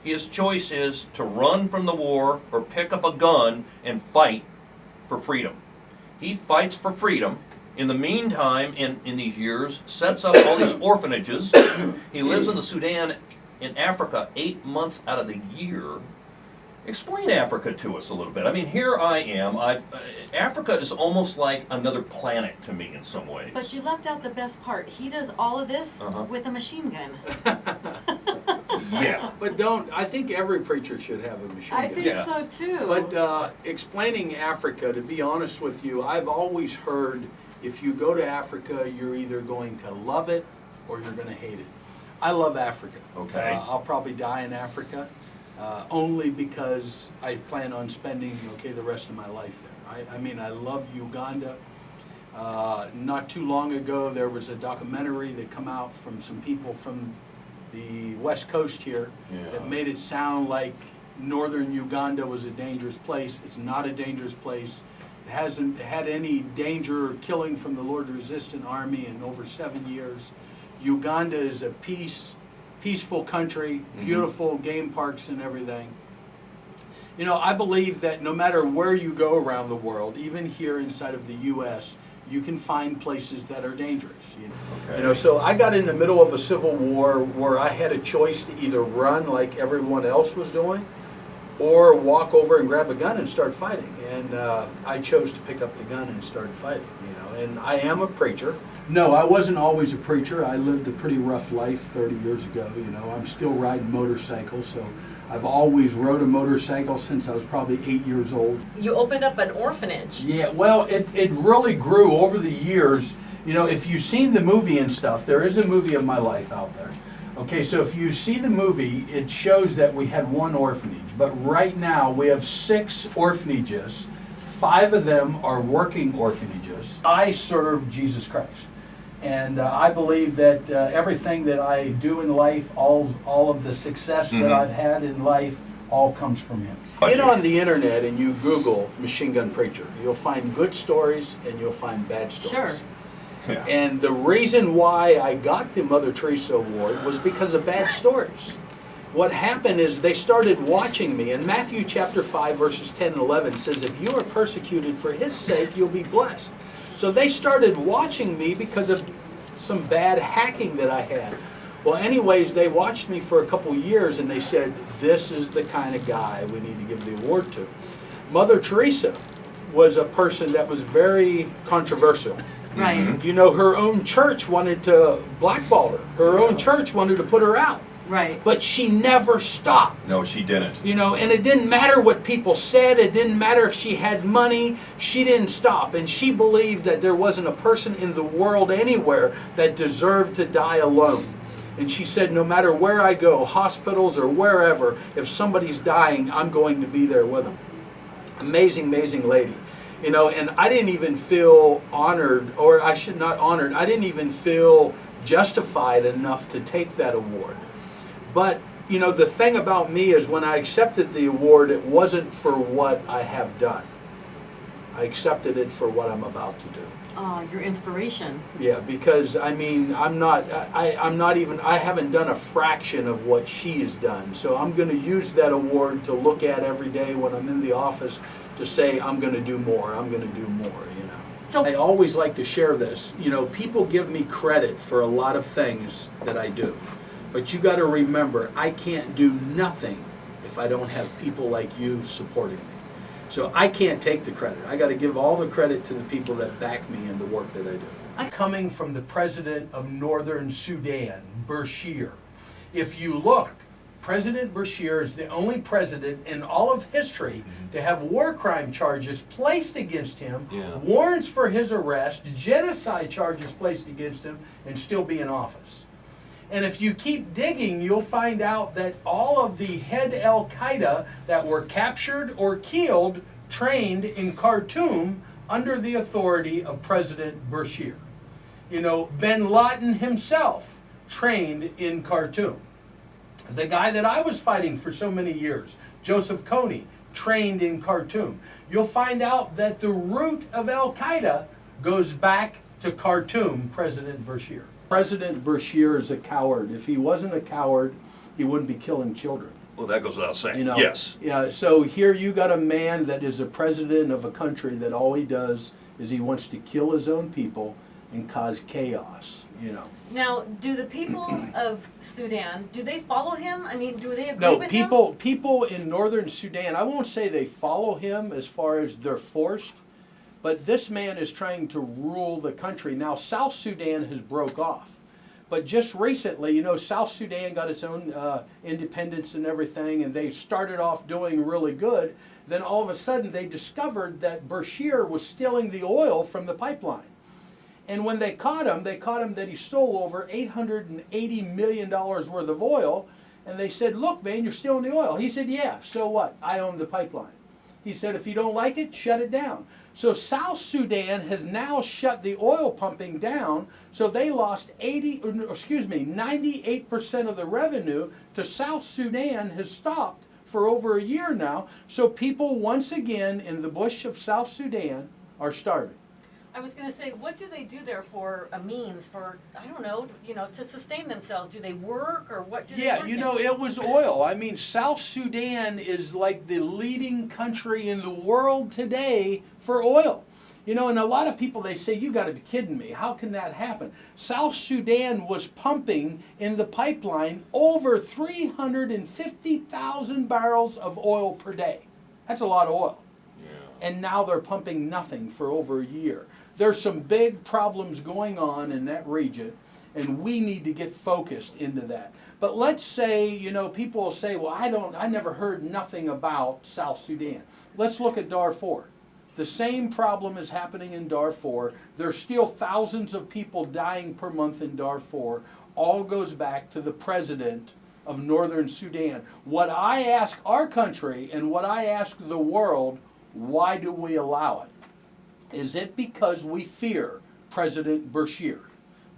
his choice is to run from the war or pick up a gun and fight for freedom. He fights for freedom. In the meantime, in these years, sets up all these orphanages. He lives in the Sudan, in Africa, 8 months out of the year. Explain Africa to us a little bit. I mean, here I am. Africa is almost like another planet to me in some ways. But you left out the best part. He does all of this with a machine gun. Yeah. But I think every preacher should have a machine gun. I think so too. But explaining Africa, to be honest with you, I've always heard if you go to Africa, you're either going to love it or you're going to hate it. I love Africa. Okay. I'll probably die in Africa, only because I plan on spending the rest of my life there. I mean, I love Uganda. Not too long ago, there was a documentary that come out from some people from the West Coast here that made it sound like northern Uganda was a dangerous place. It's not a dangerous place. It hasn't had any danger or killing from the Lord Resistant Army in over 7 years. Uganda is a peaceful country, beautiful game parks and everything. You know, I believe that no matter where you go around the world, even here inside of the U.S., you can find places that are dangerous. You know, so I got in the middle of a civil war where I had a choice to either run like everyone else was doing, or walk over and grab a gun and start fighting. And I chose to pick up the gun and start fighting. And I am a preacher. No, I wasn't always a preacher. I lived a pretty rough life 30 years ago. I'm still riding motorcycles, so I've always rode a motorcycle since I was probably 8 years old. You opened up an orphanage. Yeah, well, it really grew over the years. If you've seen the movie and stuff, there is a movie of my life out there. Okay, so if you see the movie, it shows that we had one orphanage, but right now we have 6 orphanages. 5 of them are working orphanages. I serve Jesus Christ. And I believe that everything that I do in life, all of the success that I've had in life, all comes from Him. Get on the internet and you Google machine gun preacher. You'll find good stories and you'll find bad stories. Sure. Yeah. And the reason why I got the Mother Teresa Award was because of bad stories. What happened is they started watching me. And Matthew chapter 5 verses 10 and 11 says, if you are persecuted for His sake, you'll be blessed. So they started watching me because of some bad hacking that I had. Well, anyways, they watched me for a couple years and they said, this is the kind of guy we need to give the award to. Mother Teresa was a person that was very controversial. Right. Her own church wanted to blackball her. Her own church wanted to put her out. Right. But she never stopped. No, she didn't. And it didn't matter what people said. It didn't matter if she had money. She didn't stop. And she believed that there wasn't a person in the world anywhere that deserved to die alone. And she said, no matter where I go, hospitals or wherever, if somebody's dying, I'm going to be there with them. Amazing, amazing lady. And I didn't even feel honored, or I should not honored, I didn't even feel justified enough to take that award. But, the thing about me is when I accepted the award, it wasn't for what I have done. I accepted it for what I'm about to do. Oh, your inspiration. Yeah, because, I haven't done a fraction of what she has done. So I'm going to use that award to look at every day when I'm in the office to say, I'm going to do more, I'm going to do more, So I always like to share this. People give me credit for a lot of things that I do. But you got to remember, I can't do nothing if I don't have people like you supporting me. So I can't take the credit. I got to give all the credit to the people that back me in the work that I do. Coming from the president of Northern Sudan, Bashir. If you look, President Bashir is the only president in all of history to have war crime charges placed against him, warrants for his arrest, genocide charges placed against him, and still be in office. And if you keep digging, you'll find out that all of the head Al-Qaeda that were captured or killed trained in Khartoum under the authority of President Bashir. Bin Laden himself trained in Khartoum. The guy that I was fighting for so many years, Joseph Kony, trained in Khartoum. You'll find out that the root of Al-Qaeda goes back to Khartoum, President Bashir. President Bashir is a coward. If he wasn't a coward, he wouldn't be killing children. Well, that goes without saying. You know, Yes. yeah. So here you got a man that is a president of a country that all he does is he wants to kill his own people and cause chaos. You know. Now, do the people of Sudan, do they follow him? I mean, do they agree No, with him? people in northern Sudan, I won't say they follow him as far as they're forced, but this man is trying to rule the country. Now, South Sudan has broke off. But just recently, you know, South Sudan got its own independence and everything, and they started off doing really good. Then all of a sudden, they discovered that Bashir was stealing the oil from the pipeline. And when they caught him that he stole over $880 million worth of oil. And they said, look, man, you're stealing the oil. He said, yeah, so what? I own the pipeline. He said, if you don't like it, shut it down. So South Sudan has now shut the oil pumping down, so they lost 98% of the revenue to South Sudan has stopped for over a year now. So people once again in the bush of South Sudan are starving. I was going to say, what do they do there for a means for, I don't know, you know, to sustain themselves? Do they work or what do they Yeah, work you in? know, it was oil. I mean, South Sudan is like the leading country in the world today for oil. You know, and a lot of people, they say, you got to be kidding me. How can that happen? South Sudan was pumping in the pipeline over 350,000 barrels of oil per day. That's a lot of oil. Yeah. And now they're pumping nothing for over a year. There's some big problems going on in that region, and we need to get focused into that. But let's say, you know, people will say, well, I never heard nothing about South Sudan. Let's look at Darfur. The same problem is happening in Darfur. There's still thousands of people dying per month in Darfur. All goes back to the president of Northern Sudan. What I ask our country and what I ask the world, why do we allow it? Is it because we fear President Bashir?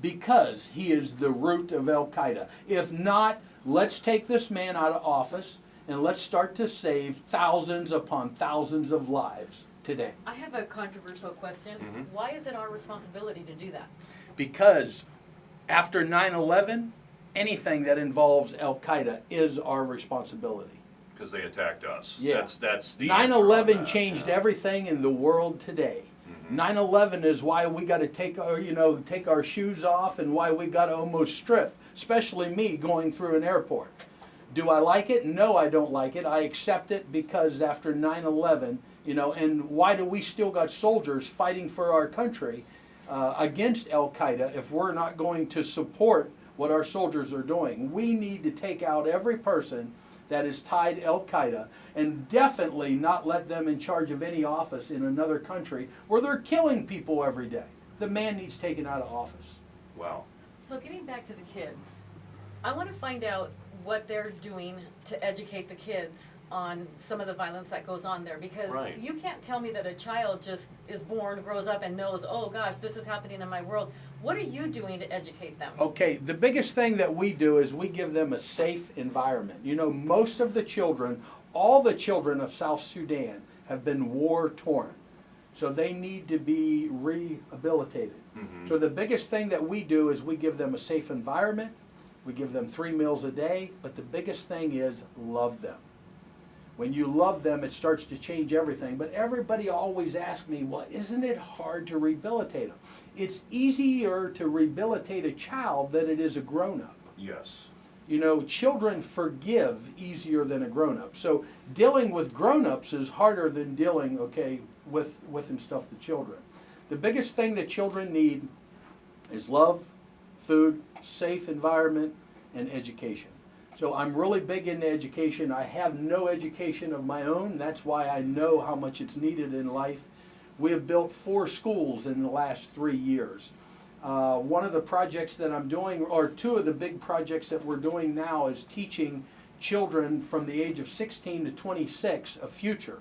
Because he is the root of Al-Qaeda. If not, let's take this man out of office and let's start to save thousands upon thousands of lives today. I have a controversial question. Why is it our responsibility to do that? Because after 9/11, anything that involves Al-Qaeda is our responsibility. Because they attacked us. Yeah. That's the answer on 9/11 that. changed Yeah. everything in the world today. 9/11 is why we got to take our shoes off and why we got to almost strip, especially me going through an airport. Do I like it? No, I don't like it. I accept it because after 9/11, you know, and why do we still got soldiers fighting for our country against Al-Qaeda if we're not going to support what our soldiers are doing? We need to take out every person that is tied to Al-Qaeda and definitely not let them in charge of any office in another country where they're killing people every day. The man needs taken out of office. Wow. So getting back to the kids, I want to find out what they're doing to educate the kids on some of the violence that goes on there, because Right. you can't tell me that a child just is born, grows up, and knows, oh gosh, this is happening in my world. What are you doing to educate them? Okay, the biggest thing that we do is we give them a safe environment. You know, most of the children, all the children of South Sudan have been war-torn. So they need to be rehabilitated. So the biggest thing that we do is we give them a safe environment. We give them 3 meals a day. But the biggest thing is love them. When you love them, it starts to change everything. But everybody always asks me, well, isn't it hard to rehabilitate them? It's easier to rehabilitate a child than it is a grown-up. Yes. You know, children forgive easier than a grown-up. So dealing with grown-ups is harder than dealing, with and stuff the children. The biggest thing that children need is love, food, safe environment, and education. So I'm really big into education. I have no education of my own. That's why I know how much it's needed in life. We have built 4 schools in the last 3 years. One of the projects that I'm doing, or 2 of the big projects that we're doing now, is teaching children from the age of 16 to 26 a future.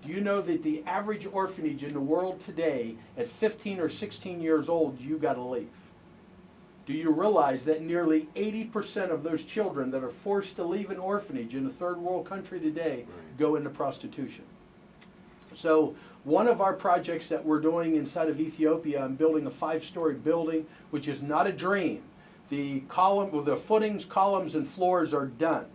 Do you know that the average orphanage in the world today, at 15 or 16 years old, you got to leave? Do you realize that nearly 80% of those children that are forced to leave an orphanage in a third world country today go into prostitution? So one of our projects that we're doing inside of Ethiopia, I'm building a 5-story building, which is not a dream. The footings, columns, and floors are done.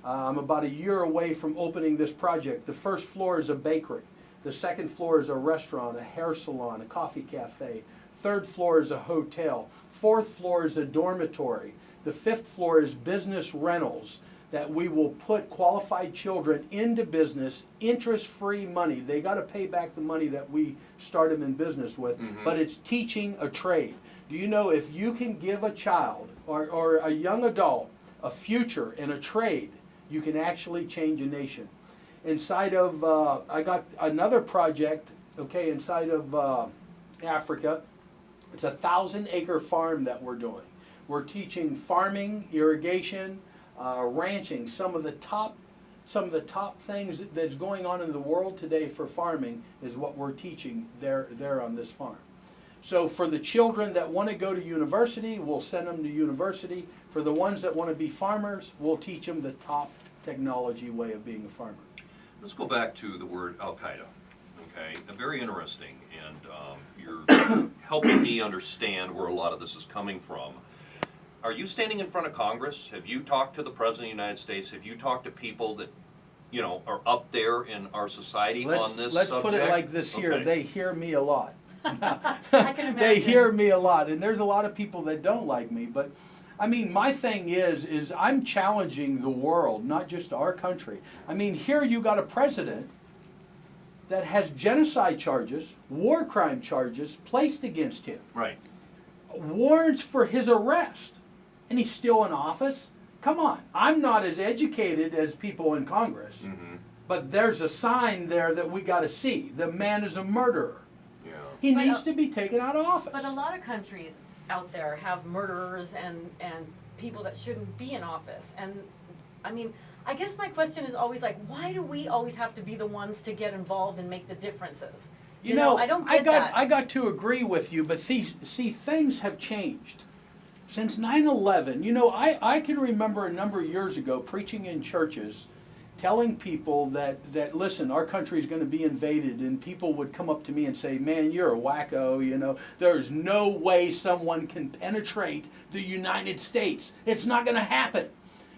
I'm about a year away from opening this project. The first floor is a bakery. The second floor is a restaurant, a hair salon, a coffee cafe. Third floor is a hotel. Fourth floor is a dormitory. The fifth floor is business rentals that we will put qualified children into business, interest-free money. They got to pay back the money that we start them in business with, but it's teaching a trade. Do you know if you can give a child or a young adult a future and a trade, you can actually change a nation? Inside of, I got another project, okay, inside of Africa. It's a 1,000-acre farm that we're doing. We're teaching farming, irrigation, ranching, some of the top things that's going on in the world today for farming is what we're teaching there on this farm. So for the children that want to go to university, we'll send them to university. For the ones that want to be farmers, we'll teach them the top technology way of being a farmer. Let's go back to the word Al-Qaeda, okay? Very interesting, and you're helping me understand where a lot of this is coming from. Are you standing in front of Congress? Have you talked to the President of the United States? Have you talked to people that, you know, are up there in our society on this Let's subject? put it like this here. Okay. They hear me a lot. I can imagine. They hear me a lot, and there's a lot of people that don't like me, but I mean, my thing is I'm challenging the world, not just our country. I mean, here you got a president that has genocide charges, war crime charges placed against him. Right. Warrants for his arrest, and he's still in office? Come on, I'm not as educated as people in Congress, but there's a sign there that we got to see. The man is a murderer. Yeah. He But, needs to be taken out of office. But a lot of countries out there have murderers and people that shouldn't be in office. And I mean, I guess my question is always like, why do we always have to be the ones to get involved and make the differences? You know, I don't get that. I got to agree with you, but see, things have changed. Since 9/11, you know, I can remember a number of years ago preaching in churches, telling people that listen, our country is going to be invaded, and people would come up to me and say, man, you're a wacko, you know, there's no way someone can penetrate the United States. It's not going to happen.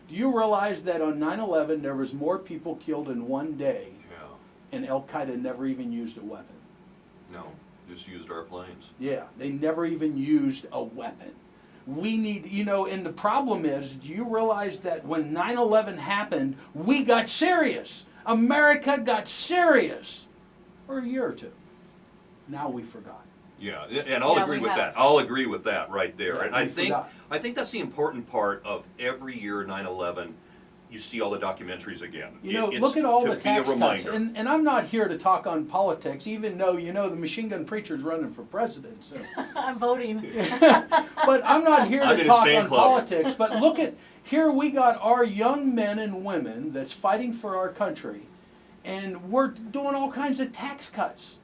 Do you realize that on 9/11 there was more people killed in one day, Yeah. and Al-Qaeda never even used a weapon? No, just used our planes. Yeah, they never even used a weapon. We need, you know, and the problem is, do you realize that when 9/11 happened, we got serious. America got serious for a year or two. Now we forgot. Yeah, and I'll Yeah, agree we with have. that. I'll agree with that right there. Yeah, And I we think forgot. that's the important part of every year 9/11. You see all the documentaries again. You know, It's look at all to the be a tax cuts. reminder. And I'm not here to talk on politics, even though, you know, the machine gun preacher's running for president. So. I'm voting. But I'm not here I'm in to his talk fan on club. politics. But look at, here we got our young men and women that's fighting for our country, and we're doing all kinds of tax cuts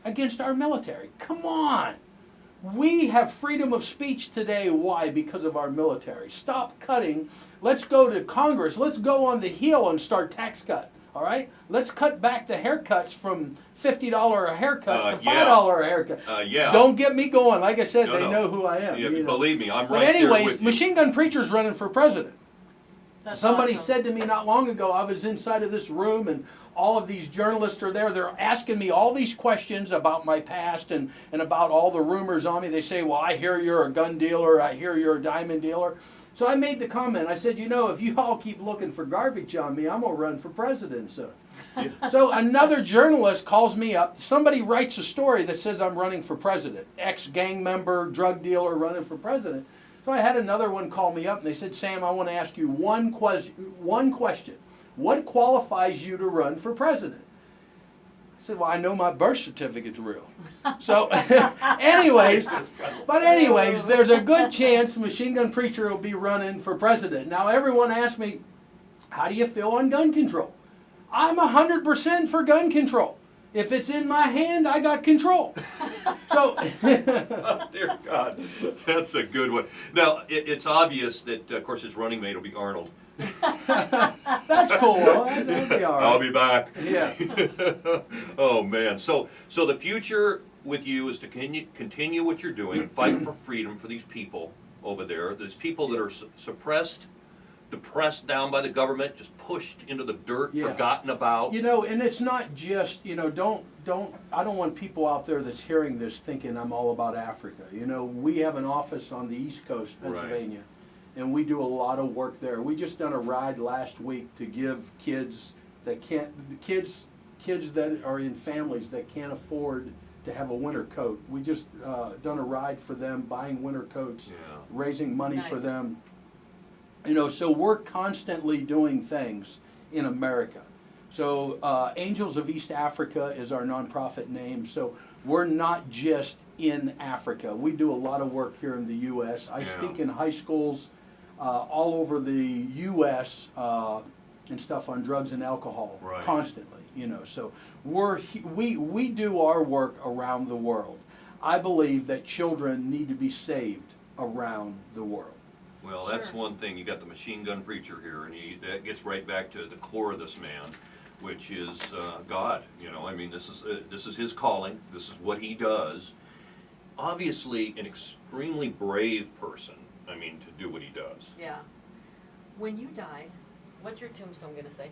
against our military. Come on. We have freedom of speech today. Why? Because of our military. Stop cutting. Let's go to Congress. Let's go on the Hill and start tax cut. All right? Let's cut back the haircuts from $50 a haircut to $5 a haircut. Yeah. Don't get me going. Like I said, No, they no. know who I am. Yeah, you know. believe me, I'm But right there anyways, with you. Machine Gun Preacher's running for president. That's Somebody awesome. said to me not long ago, I was inside of this room and all of these journalists are there. They're asking me all these questions about my past and about all the rumors on me. They say, well, I hear you're a gun dealer. I hear you're a diamond dealer. So I made the comment. I said, you know, if you all keep looking for garbage on me, I'm going to run for president soon. So another journalist calls me up. Somebody writes a story that says I'm running for president. Ex-gang member, drug dealer running for president. So I had another one call me up and they said, Sam, I want to ask you one question. What qualifies you to run for president? I said, well, I know my birth certificate's real. So anyways, there's a good chance Machine Gun Preacher will be running for president. Now everyone asks me, how do you feel on gun control? I'm 100% for gun control. If it's in my hand, I got control. So, Oh, dear God, that's a good one. Now, it's obvious that, of course, his running mate will be Arnold. that's cool. That'll be all right. I'll be back. Yeah. Oh, man. So the future with you is to continue what you're doing, fight for freedom for these people over there, these people that are suppressed depressed down by the government, just pushed into the dirt, Yeah. forgotten about. You know, and it's not just, you know, I don't want people out there that's hearing this thinking I'm all about Africa. You know, we have an office on the East Coast, Right. Pennsylvania, and we do a lot of work there. We just done a ride last week to give kids that can't, the kids that are in families that can't afford to have a winter coat. We just done a ride for them, buying winter coats, Yeah. raising money for Nice. them. You know, so we're constantly doing things in America. So Angels of East Africa is our nonprofit name. So we're not just in Africa. We do a lot of work here in the U.S. I Yeah. speak in high schools all over the U.S. And stuff on drugs and alcohol Right. constantly. You know, so we do our work around the world. I believe that children need to be saved around the world. Well, that's Sure. one thing. You got the machine gun preacher here, and that gets right back to the core of this man, which is God. You know, I mean, this is his calling. This is what he does. Obviously, an extremely brave person. I mean, to do what he does. Yeah. When you die, what's your tombstone gonna say?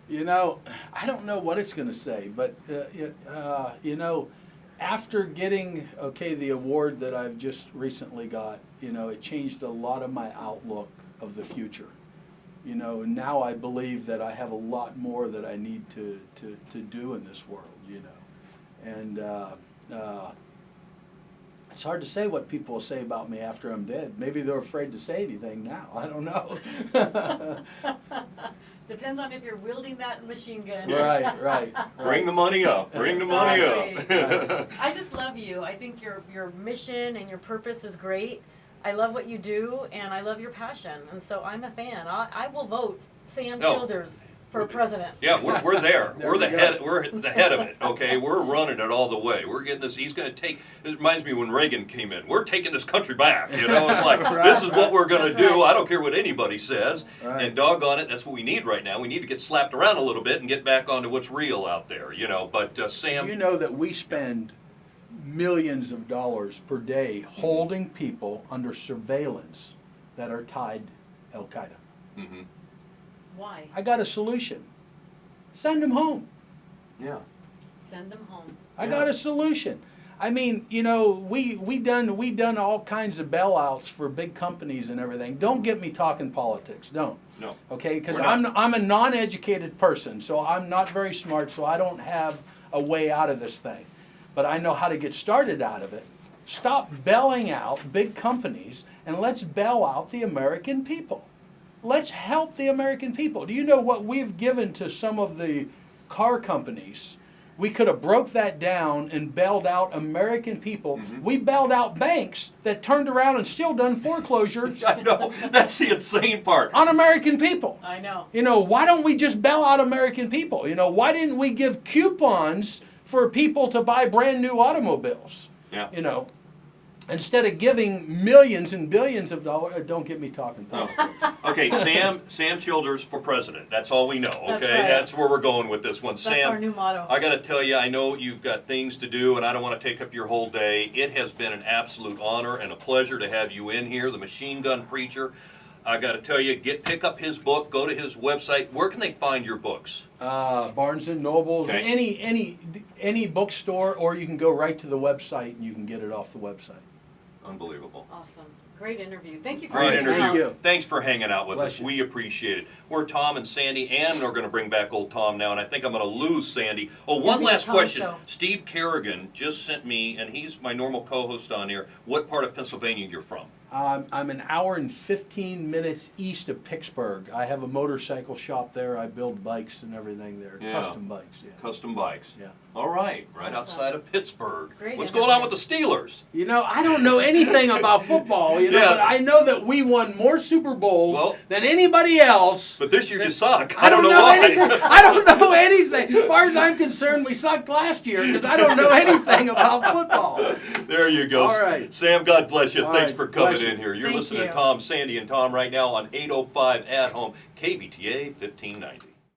You know, I don't know what it's going to say, but you know, after getting the award that I've just recently got, you know, it changed a lot of my outlook of the future. You know, and now I believe that I have a lot more that I need to do in this world. You know, and it's hard to say what people will say about me after I'm dead. Maybe they're afraid to say anything now. I don't know. Depends on if you're wielding that machine gun. Right. Bring the money up. Bring the money up. I just love you. I think your mission and your purpose is great. I love what you do, and I love your passion, and so I'm a fan. I will vote Sam No. Childers for president. Yeah, we're there. There We're the we go. head. We're the head of it. Okay, we're running it all the way. We're getting this. He's going to take. It reminds me when Reagan came in. We're taking this country back. You know, it's like Right, this is what we're going to That's do. right. I don't care what anybody says. Right. And doggone it, that's what we need right now. We need to get slapped around a little bit and get back onto what's real out there. You know, but Sam. Do you know that we spend millions of dollars per day holding people under surveillance that are tied to Al-Qaeda? Mhm. Why? I got a solution. Send them home. Yeah. Send them home. I got a solution. I mean, you know, we done all kinds of bailouts for big companies and everything. Don't get me talking politics. Don't. No. Okay, because We're not. I'm a non-educated person, so I'm not very smart, so I don't have a way out of this thing. But I know how to get started out of it. Stop bailing out big companies and let's bail out the American people. Let's help the American people. Do you know what we've given to some of the car companies? We could have broke that down and bailed out American people. We bailed out banks that turned around and still done foreclosures I know. That's the insane part. on American people. I know. You know, why don't we just bail out American people? You know, why didn't we give coupons for people to buy brand new automobiles? Yeah. You know, instead of giving millions and billions of dollars. Don't get me talking politics. Okay, Sam Childers for president. That's all we know. Okay, That's right. That's where we're going with this one. That's Sam, our new motto. I got to tell you, I know you've got things to do, and I don't want to take up your whole day. It has been an absolute honor and a pleasure to have you in here, the Machine Gun Preacher. I got to tell you, pick up his book, go to his website. Where can they find your books? Barnes and Nobles, Okay. any bookstore, or you can go right to the website and you can get it off the website. Unbelievable. Awesome. Great interview. Thank you for Great coming interview. out. Thank you. Thanks for hanging out with Bless us. you. We appreciate it. We're Tom and Sandy, and we're going to bring back old Tom now, and I think I'm going to lose Sandy. Oh, one It'll be the last Tom question. Show. Steve Kerrigan just sent me, and he's my normal co-host on here, what part of Pennsylvania you're from. I'm an hour and 15 minutes east of Pittsburgh. I have a motorcycle shop there. I build bikes and everything there, Yeah. custom bikes. Yeah. Custom bikes. Yeah. All right, right Awesome. outside of Pittsburgh. Great What's going on interview. with the Steelers? You know, I don't know anything about football, you know, Yeah. but I know that we won more Super Bowls Well- than anybody else. But this year you suck. I don't know why. anything. I don't know anything. As far as I'm concerned, we sucked last year because I don't know anything about football. There you go. All right. Sam, God bless you. All Thanks right. for coming Bless you. in here. You're Thank listening you. to Tom, Sandy, and Tom right now on 805 at home, KVTA 1590.